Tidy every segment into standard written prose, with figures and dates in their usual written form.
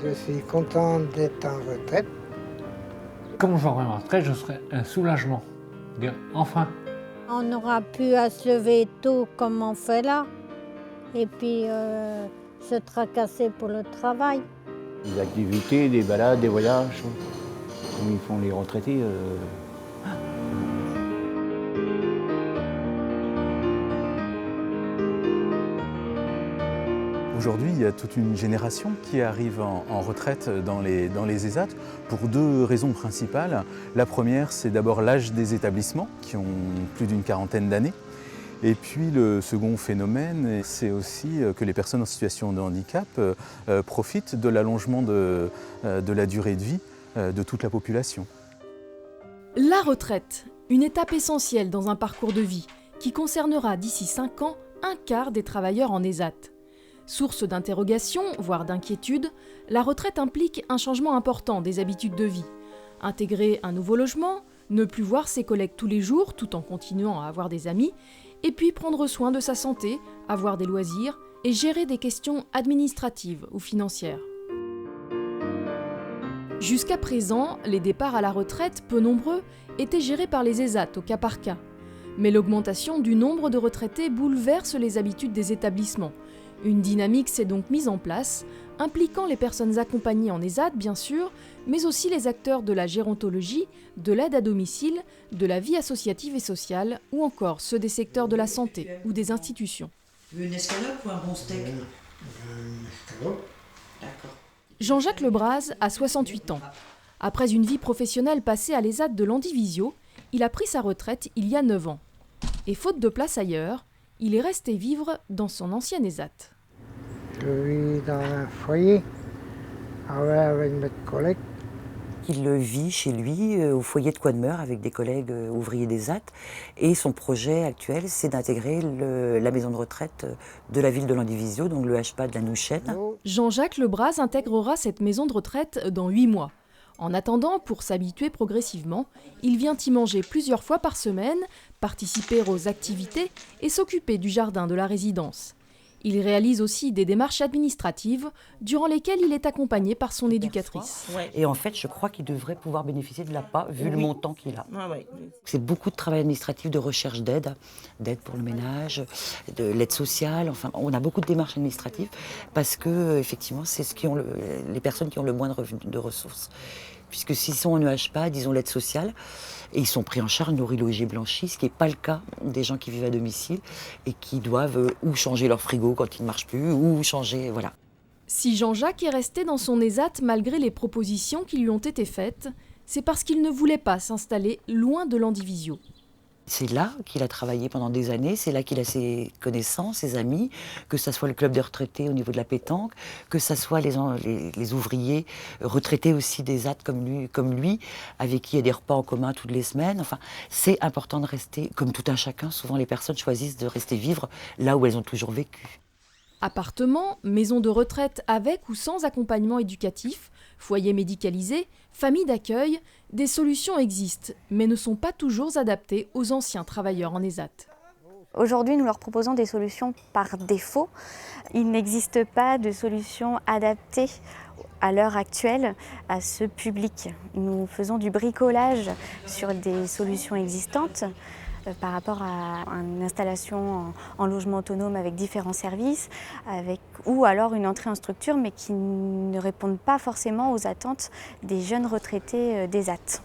Je suis content d'être en retraite. Quand j'aurai ma retraite, je serai un soulagement. Dire, enfin. On n'aura plus à se lever tôt comme on fait là, et puis se tracasser pour le travail. Des activités, des balades, des voyages, comme ils font les retraités. Aujourd'hui, il y a toute une génération qui arrive en retraite dans les ESAT pour deux raisons principales. La première, c'est d'abord l'âge des établissements, qui ont plus d'une quarantaine d'années. Et puis le second phénomène, c'est aussi que les personnes en situation de handicap profitent de l'allongement de la durée de vie de toute la population. La retraite, une étape essentielle dans un parcours de vie qui concernera d'ici 5 ans un quart des travailleurs en ESAT. Source d'interrogation, voire d'inquiétude, la retraite implique un changement important des habitudes de vie. Intégrer un nouveau logement, ne plus voir ses collègues tous les jours tout en continuant à avoir des amis, et puis prendre soin de sa santé, avoir des loisirs et gérer des questions administratives ou financières. Jusqu'à présent, les départs à la retraite, peu nombreux, étaient gérés par les ESAT au cas par cas. Mais l'augmentation du nombre de retraités bouleverse les habitudes des établissements. Une dynamique s'est donc mise en place, impliquant les personnes accompagnées en ESAT bien sûr, mais aussi les acteurs de la gérontologie, de l'aide à domicile, de la vie associative et sociale, ou encore ceux des secteurs de la santé ou des institutions. Tu veux une escalope ou un bon steak? D'accord. Jean-Jacques Lebras a 68 ans. Après une vie professionnelle passée à l'ESAT de Landivisiau, il a pris sa retraite il y a 9 ans. Et faute de place ailleurs, il est resté vivre dans son ancienne ESAT. Je vis dans un foyer avec mes collègues. Il vit chez lui au foyer de Coidemer avec des collègues ouvriers d'ESAT. Et son projet actuel, c'est d'intégrer la maison de retraite de la ville de Landivisiau, donc le HPA de la Nouchène. Jean-Jacques Lebras intégrera cette maison de retraite dans 8 mois. En attendant, pour s'habituer progressivement, il vient y manger plusieurs fois par semaine, participer aux activités et s'occuper du jardin de la résidence. Il réalise aussi des démarches administratives durant lesquelles il est accompagné par son éducatrice. Et en fait, je crois qu'il devrait pouvoir bénéficier de l'APA vu le montant qu'il a. Ah ouais. C'est beaucoup de travail administratif, de recherche d'aide pour le ménage, de l'aide sociale. Enfin, on a beaucoup de démarches administratives parce que effectivement, c'est les personnes qui ont le moins de ressources. Puisque s'ils sont en EHPAD, ils ont l'aide sociale et ils sont pris en charge, nourris, logés, blanchis, ce qui n'est pas le cas des gens qui vivent à domicile et qui doivent ou changer leur frigo quand il ne marche plus ou changer, voilà. Si Jean-Jacques est resté dans son ESAT malgré les propositions qui lui ont été faites, c'est parce qu'il ne voulait pas s'installer loin de Landivisiau. C'est là qu'il a travaillé pendant des années, c'est là qu'il a ses connaissances, ses amis, que ce soit le club des retraités au niveau de la pétanque, que ce soit les ouvriers retraités aussi des AT comme lui, avec qui il y a des repas en commun toutes les semaines. Enfin, c'est important de rester, comme tout un chacun, souvent les personnes choisissent de rester vivre là où elles ont toujours vécu. Appartements, maisons de retraite avec ou sans accompagnement éducatif, foyers médicalisés, familles d'accueil, des solutions existent, mais ne sont pas toujours adaptées aux anciens travailleurs en ESAT. Aujourd'hui, nous leur proposons des solutions par défaut. Il n'existe pas de solution adaptée à l'heure actuelle à ce public. Nous faisons du bricolage sur des solutions existantes par rapport à une installation en logement autonome avec différents services, ou alors une entrée en structure, mais qui ne répondent pas forcément aux attentes des jeunes retraités d'ESAT.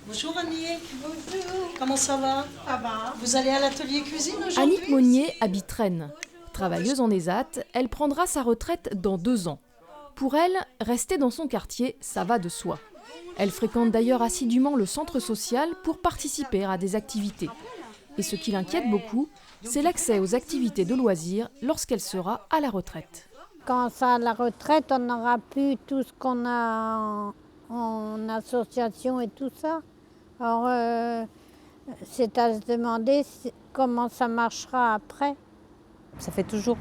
Bonjour Annick. Bonjour. Comment ça va? Ça va. Vous allez à l'atelier cuisine aujourd'hui? Annick Monnier habite Rennes. Travailleuse en ESAT, elle prendra sa retraite dans 2 ans. Pour elle, rester dans son quartier, ça va de soi. Elle fréquente d'ailleurs assidûment le centre social pour participer à des activités. Et ce qui l'inquiète beaucoup, c'est l'accès aux activités de loisirs lorsqu'elle sera à la retraite. Quand on sera à la retraite, on n'aura plus tout ce qu'on a en association et tout ça. Alors, c'est à se demander comment ça marchera après. Ça fait toujours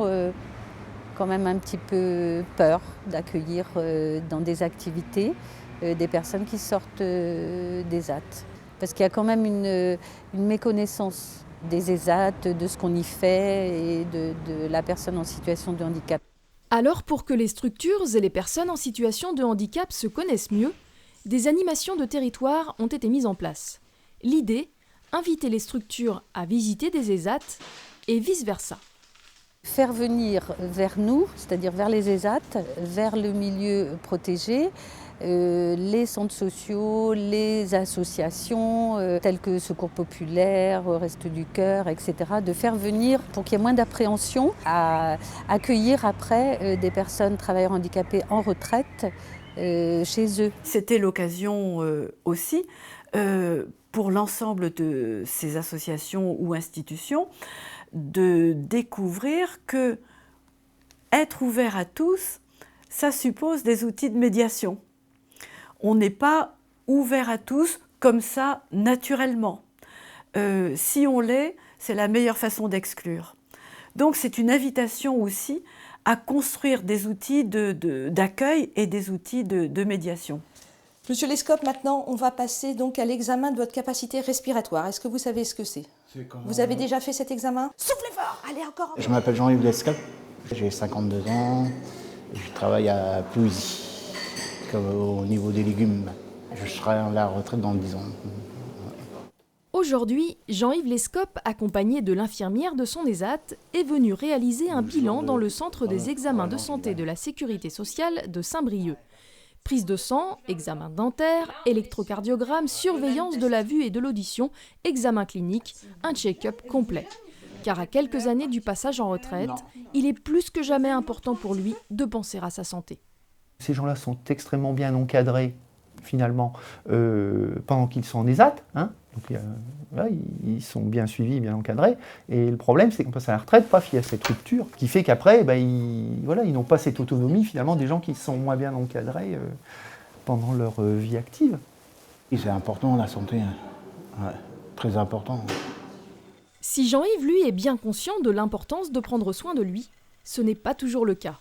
quand même un petit peu peur d'accueillir dans des activités des personnes qui sortent des ESAT. Parce qu'il y a quand même une méconnaissance des ESAT, de ce qu'on y fait et de la personne en situation de handicap. Alors, pour que les structures et les personnes en situation de handicap se connaissent mieux, des animations de territoire ont été mises en place. L'idée, inviter les structures à visiter des ESAT et vice-versa. Faire venir vers nous, c'est-à-dire vers les ESAT, vers le milieu protégé, les centres sociaux, les associations telles que Secours Populaire, Restos du Cœur, etc. De faire venir, pour qu'il y ait moins d'appréhension, à accueillir après des personnes travailleurs handicapés en retraite chez eux. C'était l'occasion aussi pour l'ensemble de ces associations ou institutions de découvrir que être ouvert à tous, ça suppose des outils de médiation. On n'est pas ouvert à tous comme ça naturellement. Si on l'est, c'est la meilleure façon d'exclure. Donc c'est une invitation aussi à construire des outils d'accueil et des outils de médiation. Monsieur Lescope, maintenant, on va passer donc à l'examen de votre capacité respiratoire. Est-ce que vous savez ce que c'est? Vous avez déjà fait cet examen? Soufflez fort! Allez, encore! Je m'appelle Jean-Yves Lescope, j'ai 52 ans, je travaille à Plouisy, au niveau des légumes. Je serai à la retraite dans 10 ans. Aujourd'hui, Jean-Yves Lescope, accompagné de l'infirmière de son ESAT, est venu réaliser un bilan dans le centre des examens de santé de la sécurité sociale de Saint-Brieuc. Prise de sang, examen dentaire, électrocardiogramme, surveillance de la vue et de l'audition, examen clinique, un check-up complet. Car à quelques années du passage en retraite, il est plus que jamais important pour lui de penser à sa santé. Ces gens-là sont extrêmement bien encadrés, finalement, pendant qu'ils sont en ESAT. Donc, voilà, ils sont bien suivis, bien encadrés. Et le problème, c'est qu'on passe à la retraite, paf, il y a cette rupture qui fait qu'après, ils n'ont pas cette autonomie, finalement, des gens qui sont moins bien encadrés pendant leur vie active. Et c'est important, la santé, ouais, très important. Si Jean-Yves, lui, est bien conscient de l'importance de prendre soin de lui, ce n'est pas toujours le cas.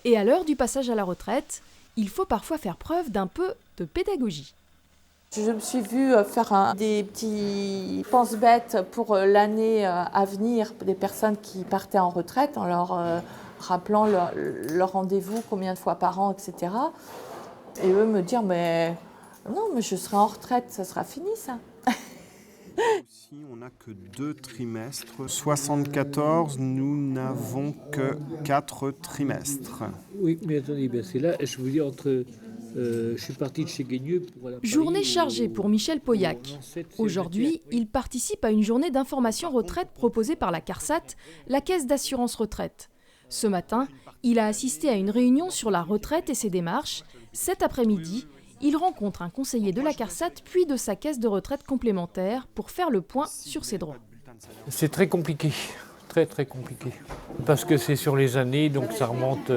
Et à l'heure du passage à la retraite, il faut parfois faire preuve d'un peu de pédagogie. Je me suis vue faire des petits pense-bêtes pour l'année à venir, des personnes qui partaient en retraite, en leur rappelant leur rendez-vous, combien de fois par an, etc. Et eux me dire, mais non, mais je serai en retraite, ça sera fini ça. Ici, on n'a que 2 trimestres. 74, nous n'avons que 4 trimestres. Oui, mais attendez, c'est là, je vous dis, je suis parti de chez Guigneux pour aller à Paris. Journée chargée pour Michel Pauillac. Aujourd'hui, il participe à une journée d'information retraite proposée par la CARSAT, la Caisse d'assurance retraite. Ce matin, il a assisté à une réunion sur la retraite et ses démarches. Cet après-midi, il rencontre un conseiller de la CARSAT puis de sa caisse de retraite complémentaire pour faire le point sur ses droits. C'est très compliqué, très très compliqué. Parce que c'est sur les années, donc ça remonte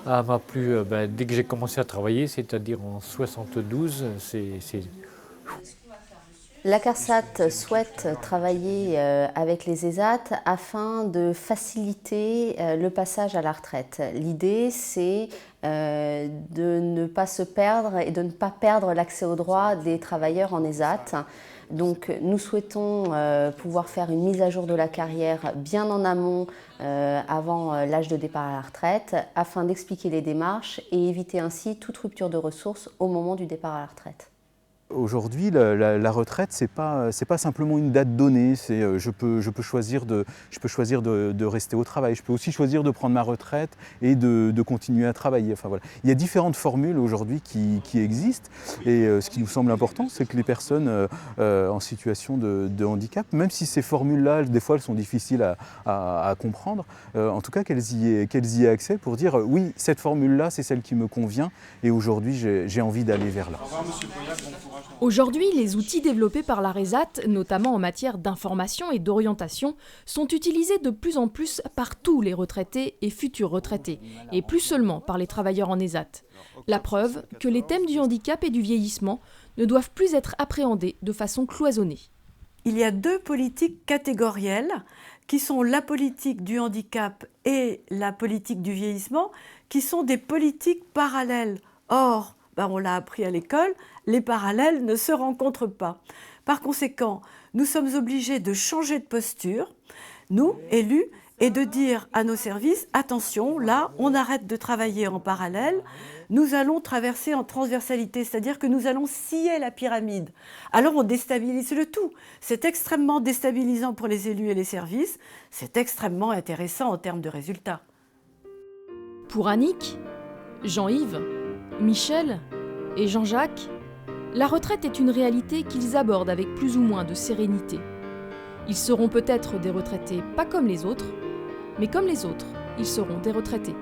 à ma plus... dès que j'ai commencé à travailler, c'est-à-dire en 72, La CARSAT souhaite travailler avec les ESAT afin de faciliter le passage à la retraite. L'idée, c'est de ne pas se perdre et de ne pas perdre l'accès aux droits des travailleurs en ESAT. Donc nous souhaitons pouvoir faire une mise à jour de la carrière bien en amont avant l'âge de départ à la retraite afin d'expliquer les démarches et éviter ainsi toute rupture de ressources au moment du départ à la retraite. Aujourd'hui, la retraite, c'est pas simplement une date donnée. Je peux choisir de rester au travail. Je peux aussi choisir de prendre ma retraite et de continuer à travailler. Enfin, voilà. Il y a différentes formules aujourd'hui qui existent. Et ce qui nous semble important, c'est que les personnes en situation de handicap, même si ces formules-là, des fois, elles sont difficiles à comprendre, en tout cas qu'elles y aient accès pour dire oui, cette formule-là, c'est celle qui me convient. Et aujourd'hui, j'ai envie d'aller vers là. Aujourd'hui, les outils développés par la RESAT, notamment en matière d'information et d'orientation, sont utilisés de plus en plus par tous les retraités et futurs retraités, et plus seulement par les travailleurs en ESAT. La preuve que les thèmes du handicap et du vieillissement ne doivent plus être appréhendés de façon cloisonnée. il y a deux politiques catégorielles qui sont la politique du handicap et la politique du vieillissement, qui sont des politiques parallèles. Or, on l'a appris à l'école, les parallèles ne se rencontrent pas. Par conséquent, nous sommes obligés de changer de posture, nous, élus, et de dire à nos services, attention, là, on arrête de travailler en parallèle, nous allons traverser en transversalité, c'est-à-dire que nous allons scier la pyramide. Alors on déstabilise le tout. C'est extrêmement déstabilisant pour les élus et les services, c'est extrêmement intéressant en termes de résultats. Pour Annick, Jean-Yves, Michel et Jean-Jacques, la retraite est une réalité qu'ils abordent avec plus ou moins de sérénité. Ils seront peut-être des retraités pas comme les autres, mais comme les autres, ils seront des retraités.